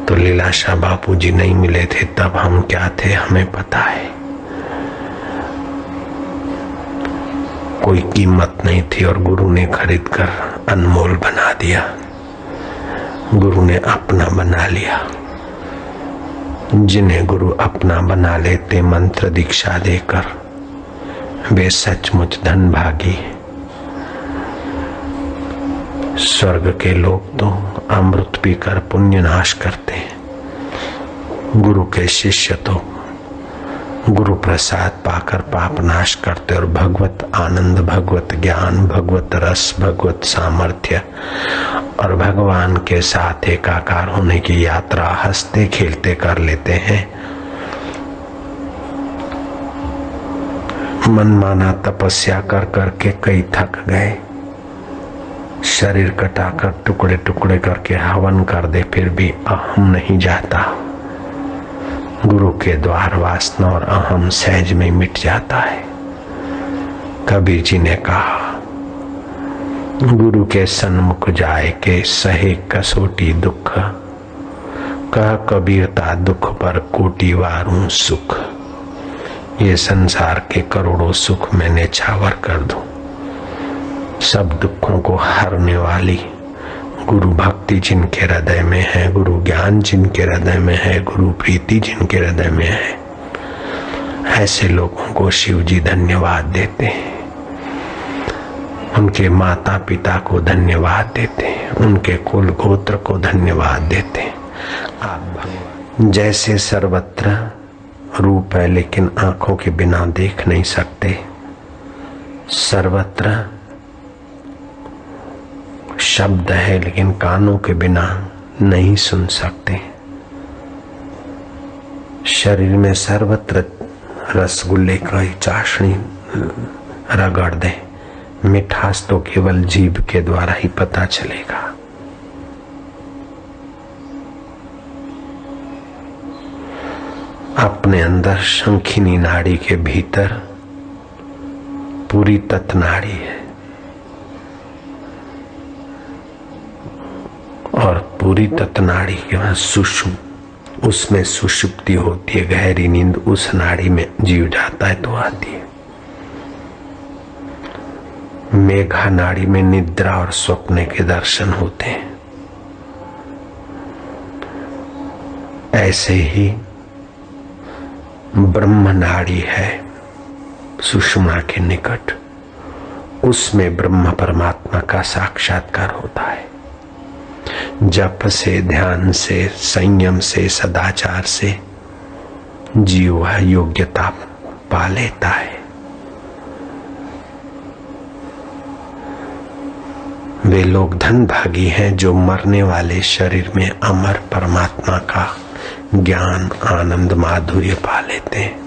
तो लीलाशाह बापू जी नहीं मिले थे तब हम क्या थे हमें पता है। कोई कीमत नहीं थी और गुरु ने खरीद कर अनमोल बना दिया, गुरु ने अपना बना लिया। जिन्हें गुरु अपना बना लेते मंत्र दीक्षा देकर, वे सचमुच धनभागी। स्वर्ग के लोग तो अमृत पीकर पुण्य नाश करते हैं, गुरु के शिष्य तो गुरु प्रसाद पाकर पाप नाश करते और भगवत आनंद, भगवत ज्ञान, भगवत रस, भगवत सामर्थ्य और भगवान के साथ एकाकार होने की यात्रा हंसते खेलते कर लेते हैं। मनमाना तपस्या कर करके कई थक गए, शरीर कटाकर टुकड़े टुकड़े करके हवन कर दे फिर भी अहम नहीं जाता। गुरु के द्वार वासना और अहम सहज में मिट जाता है। कबीर जी ने कहा, गुरु के सन्मुख जाए के सहे कसोटी दुख, कह कबीरता दुख पर कोटि वारूं सुख। ये संसार के करोड़ों सुख मैं न्यौछावर कर दूं, सब दुखों को हरने वाली गुरु भक्ति जिनके हृदय में है, गुरु ज्ञान जिनके हृदय में है, गुरु प्रीति जिनके हृदय में है, ऐसे लोगों को शिव जी धन्यवाद देते हैं। उनके माता पिता को धन्यवाद देते हैं, उनके कुल गोत्र को धन्यवाद देते हैं। आप भगवान जैसे सर्वत्र रूप है लेकिन आंखों के बिना देख नहीं सकते, सर्वत्र शब्द है लेकिन कानों के बिना नहीं सुन सकते, शरीर में सर्वत्र रसगुल्ले का चाशनी रगड़ दे, मिठास तो केवल जीभ के द्वारा ही पता चलेगा। अपने अंदर शंखिनी नाड़ी के भीतर पूरी तत्नाड़ी है और पूरी तत्नाड़ी के बाद सुषुप्त, उसमें सुषुप्ति होती है, गहरी नींद उस नाड़ी में जीव जाता है तो आती है। मेघा नाड़ी में निद्रा और स्वप्न के दर्शन होते हैं। ऐसे ही ब्रह्म नाड़ी है सुषुम्ना के निकट, उसमें ब्रह्म परमात्मा का साक्षात्कार होता है। जप से, ध्यान से, संयम से, सदाचार से जीव योग्यता पा लेता है। वे लोग धनभागी हैं जो मरने वाले शरीर में अमर परमात्मा का ज्ञान, आनंद, माधुर्य पा लेते हैं।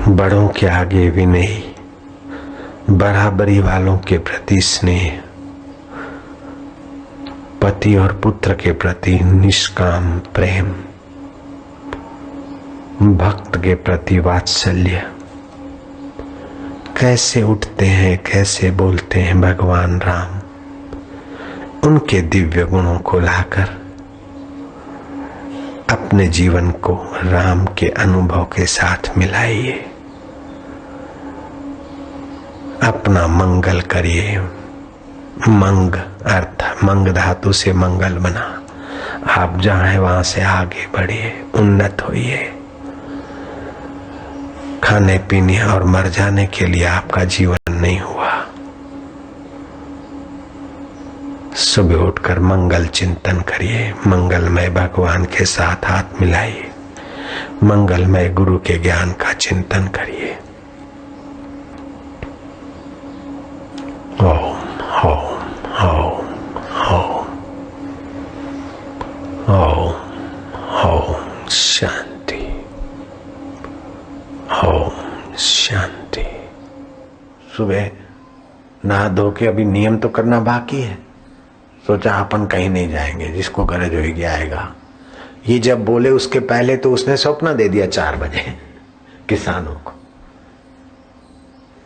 बड़ों के आगे विनय, बराबरी वालों के प्रति स्नेह, पति और पुत्र के प्रति निष्काम प्रेम, भक्त के प्रति वात्सल्य, कैसे उठते हैं, कैसे बोलते हैं भगवान राम, उनके दिव्य गुणों को लाकर अपने जीवन को राम के अनुभव के साथ मिलाइए, अपना मंगल करिए। मंग अर्थ, मंग धातु से मंगल बना। आप जहां हैं वहां से आगे बढ़िए, उन्नत होइए। खाने पीने और मर जाने के लिए आपका जीवन नहीं हुआ। सुबह उठकर मंगल चिंतन करिए, मंगलमय भगवान के साथ हाथ मिलाइए, मंगलमय गुरु के ज्ञान का चिंतन करिए। ओम ओम ओम ओम ओम ओम शांति, ओम शांति। सुबह नहा धो के अभी नियम तो करना बाकी है, सोचा अपन कहीं नहीं जाएंगे, जिसको गरज होगी आएगा। ये जब बोले उसके पहले तो उसने सपना दे दिया 4 बजे किसानों को,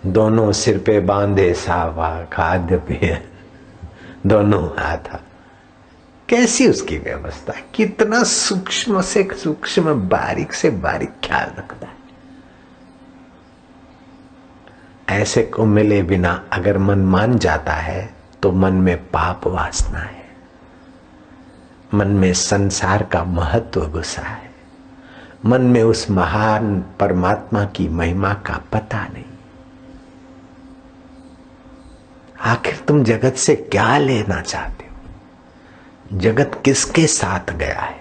दोनों सिर पे बांधे सावा, खाद्य पेय दोनों हाथ। कैसी उसकी व्यवस्था, कितना सूक्ष्म से सूक्ष्म, बारीक से बारीक ख्याल रखता है। ऐसे को मिले बिना अगर मन मान जाता है तो मन में पाप वासना है, मन में संसार का महत्व घुसा है, मन में उस महान परमात्मा की महिमा का पता नहीं। आखिर तुम जगत से क्या लेना चाहते हो? जगत किसके साथ गया है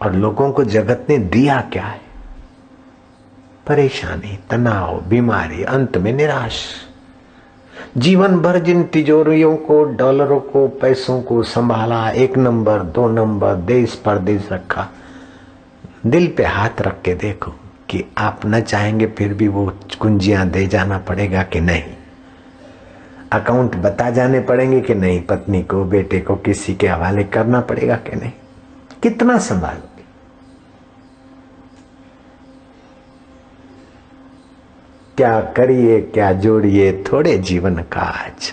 और लोगों को जगत ने दिया क्या है? परेशानी, तनाव, बीमारी, अंत में निराश। जीवन भर जिन तिजोरियों को, डॉलरों को, पैसों को संभाला, 1 नंबर 2 नंबर देश परदेश रखा, दिल पे हाथ रख के देखो कि आप न चाहेंगे फिर भी वो कुंजियां दे जाना पड़ेगा कि नहीं? अकाउंट बता जाने पड़ेंगे कि नहीं? पत्नी को, बेटे को किसी के हवाले करना पड़ेगा कि नहीं? कितना संभालोगे? क्या करिए क्या जोड़िए थोड़े जीवन काज,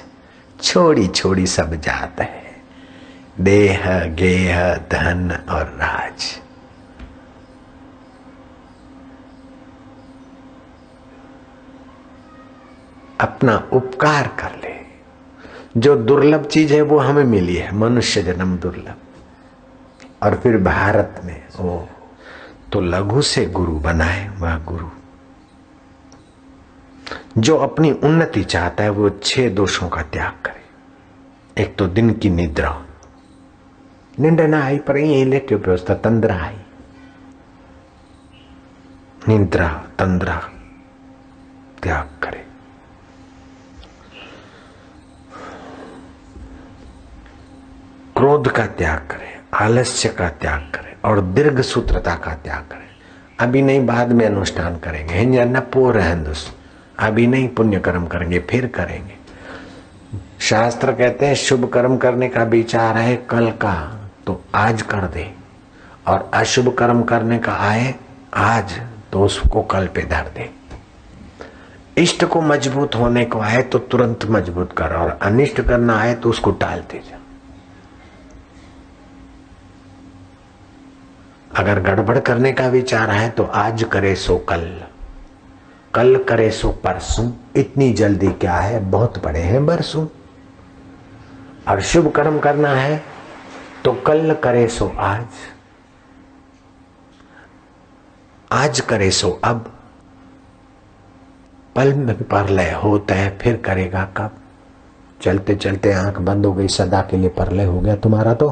छोड़ी छोड़ी सब जात है, देह गेह धन और राज। अपना उपकार कर ले। जो दुर्लभ चीज है वो हमें मिली है, मनुष्य जन्म दुर्लभ। और फिर भारत में ओ तो लघु से गुरु बनाए, वह गुरु जो अपनी उन्नति चाहता है वो 6 दोषों का त्याग करे। एक तो दिन की निद्रा, नींद ना आई पर यही लेटे व्यवस्था, तंद्रा आई, निद्रा तंद्रा त्याग करे। क्रोध का त्याग करे, आलस्य का त्याग करे और दीर्घ सूत्रता का त्याग करे। अभी नहीं, बाद में अनुष्ठान करेंगे, हिंजा न पो रहंदुस, अभी नहीं पुण्य कर्म करेंगे, फिर करेंगे। शास्त्र कहते हैं शुभ कर्म करने का विचार है कल का तो आज कर दे, और अशुभ कर्म करने का आए आज तो उसको कल पे धर दे। इष्ट को मजबूत होने को आए तो तुरंत मजबूत कर, और अनिष्ट करना आए तो उसको टालते जा। अगर गड़बड़ करने का विचार है तो आज करे सो कल, कल करे सो परसों, इतनी जल्दी क्या है, बहुत बड़े हैं बरसों। और शुभ कर्म करना है तो कल करे सो आज, आज करे सो अब, पल में परलय होता है, फिर करेगा कब? चलते चलते आंख बंद हो गई, सदा के लिए परलय हो गया तुम्हारा, तो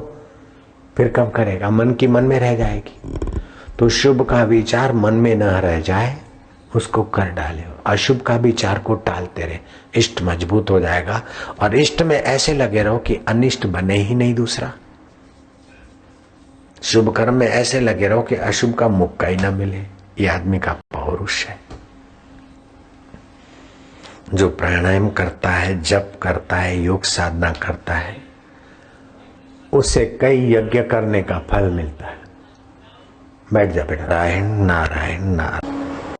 फिर कब करेगा? मन की मन में रह जाएगी। तो शुभ का विचार मन में न रह जाए उसको कर डाले, अशुभ का विचार को टालते रहे, इष्ट मजबूत हो जाएगा। और इष्ट में ऐसे लगे रहो कि अनिष्ट बने ही नहीं दूसरा। शुभ कर्म में ऐसे लगे रहो कि अशुभ का मौका ही ना मिले। ये आदमी का पौरुष है। जो प्राणायाम करता है, जप करता है, योग साधना करता है, उसे कई यज्ञ करने का फल मिलता है। बैठ जा बेटा। नारायण नारायण नारायण।